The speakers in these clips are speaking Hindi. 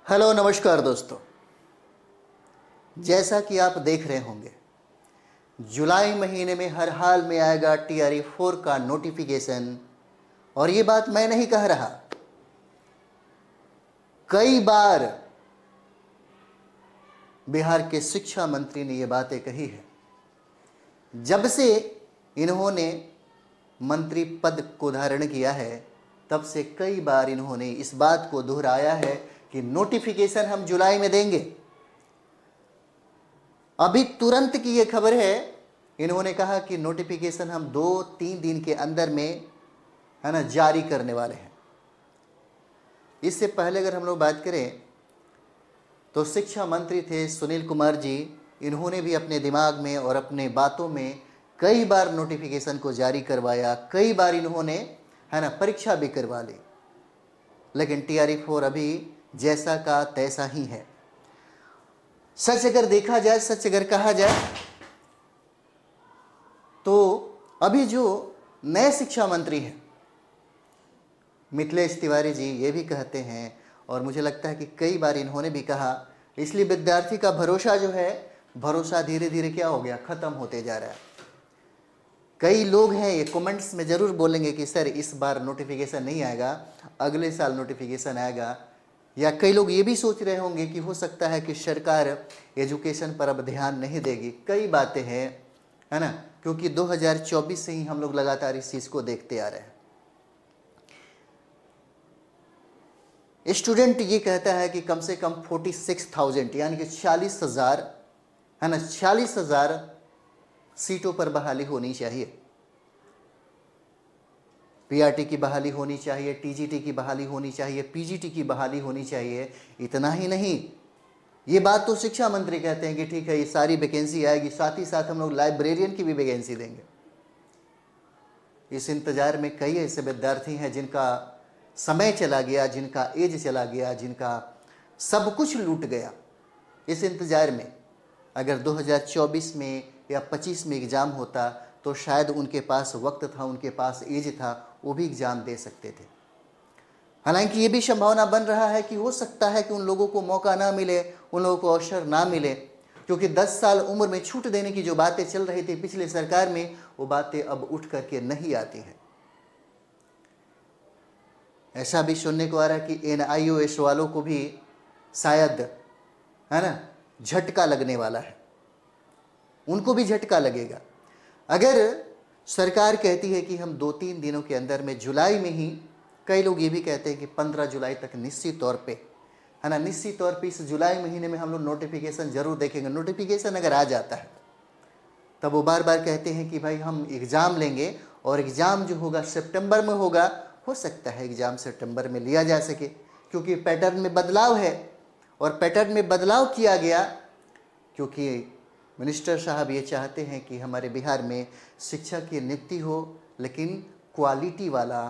हेलो नमस्कार दोस्तों। जैसा कि आप देख रहे होंगे, जुलाई महीने में हर हाल में आएगा TRE 4 का नोटिफिकेशन। और ये बात मैं नहीं कह रहा, कई बार बिहार के शिक्षा मंत्री ने ये बातें कही है। जब से इन्होंने मंत्री पद को धारण किया है, तब से कई बार इन्होंने इस बात को दोहराया है कि नोटिफिकेशन हम जुलाई में देंगे। अभी तुरंत की ये खबर है, इन्होंने कहा कि नोटिफिकेशन हम 2-3 दिन के अंदर में जारी करने वाले हैं। इससे पहले अगर हम लोग बात करें तो शिक्षा मंत्री थे सुनील कुमार जी। इन्होंने भी अपने दिमाग में और अपने बातों में कई बार नोटिफिकेशन को जारी करवाया, कई बार इन्होंने परीक्षा भी करवा ली, लेकिन TRE 4 अभी जैसा का तैसा ही है। सच अगर देखा जाए, सच अगर कहा जाए तो अभी जो नए शिक्षा मंत्री हैं मिथिलेश तिवारी जी, ये भी कहते हैं, और मुझे लगता है कि कई बार इन्होंने भी कहा, इसलिए विद्यार्थी का भरोसा जो है, भरोसा धीरे धीरे क्या हो गया, खत्म होते जा रहा है। कई लोग हैं ये कमेंट्स में ज़रूर बोलेंगे कि सर इस बार नोटिफिकेशन नहीं आएगा, अगले साल नोटिफिकेशन आएगा। या कई लोग ये भी सोच रहे होंगे कि हो सकता है कि सरकार एजुकेशन पर अब ध्यान नहीं देगी। कई बातें हैं, है ना, क्योंकि 2024 से ही हम लोग लगातार इस चीज़ को देखते आ रहे हैं। स्टूडेंट ये कहता है कि कम से कम 46,000 यानी कि 40,000, है ना, 40,000 सीटों पर बहाली होनी चाहिए। PRT की बहाली होनी चाहिए, TGT की बहाली होनी चाहिए, PGT की बहाली होनी चाहिए। इतना ही नहीं, ये बात तो शिक्षा मंत्री कहते हैं कि ठीक है ये सारी वैकेंसी आएगी, साथ ही साथ हम लोग लाइब्रेरियन की भी वैकेंसी देंगे। इस इंतजार में कई ऐसे विद्यार्थी हैं जिनका समय चला गया, जिनका एज चला गया, जिनका सब कुछ लूट गया। इस इंतजार में अगर 2024 में या 25 में एग्ज़ाम होता तो शायद उनके पास वक्त था, उनके पास एज था, वो भी एग्ज़ाम दे सकते थे। हालांकि ये भी संभावना बन रहा है कि हो सकता है कि उन लोगों को मौका ना मिले, उन लोगों को अवसर ना मिले, क्योंकि 10 साल उम्र में छूट देने की जो बातें चल रही थी पिछले सरकार में, वो बातें अब उठ करके नहीं आती हैं। ऐसा भी सुनने को आ रहा है कि NIOS वालों को भी शायद, है ना, झटका लगने वाला है, उनको भी झटका लगेगा। अगर सरकार कहती है कि हम 2-3 दिनों के अंदर में, जुलाई में ही, कई लोग ये भी कहते हैं कि 15 जुलाई तक निश्चित तौर पे, है ना, निश्चित तौर पे इस जुलाई महीने में हम लोग नोटिफिकेशन जरूर देखेंगे। नोटिफिकेशन अगर आ जाता है तब वो बार बार कहते हैं कि भाई हम एग्ज़ाम लेंगे, और एग्ज़ाम जो होगा सितंबर में होगा। हो सकता है एग्ज़ाम सितंबर में लिया जा सके, क्योंकि पैटर्न में बदलाव है, और पैटर्न में बदलाव किया गया क्योंकि मिनिस्टर साहब ये चाहते हैं कि हमारे बिहार में शिक्षा की नियुक्ति हो, लेकिन क्वालिटी वाला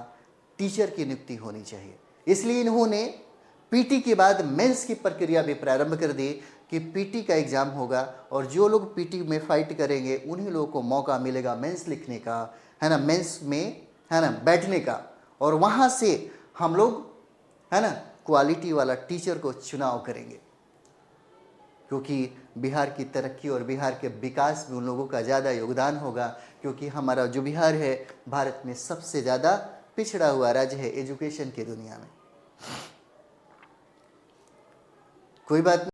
टीचर की नियुक्ति होनी चाहिए। इसलिए इन्होंने PT के बाद मेंस की प्रक्रिया भी प्रारंभ कर दी कि PT का एग्ज़ाम होगा, और जो लोग PT में फाइट करेंगे उन्हीं लोगों को मौका मिलेगा मेंस लिखने का, है ना, मेंस में, है ना, बैठने का, और वहाँ से हम लोग, है ना, क्वालिटी वाला टीचर को चुनाव करेंगे। क्योंकि बिहार की तरक्की और बिहार के विकास में उन लोगों का ज़्यादा योगदान होगा, क्योंकि हमारा जो बिहार है भारत में सबसे ज़्यादा पिछड़ा हुआ राज्य है एजुकेशन की दुनिया में। कोई बात नहीं।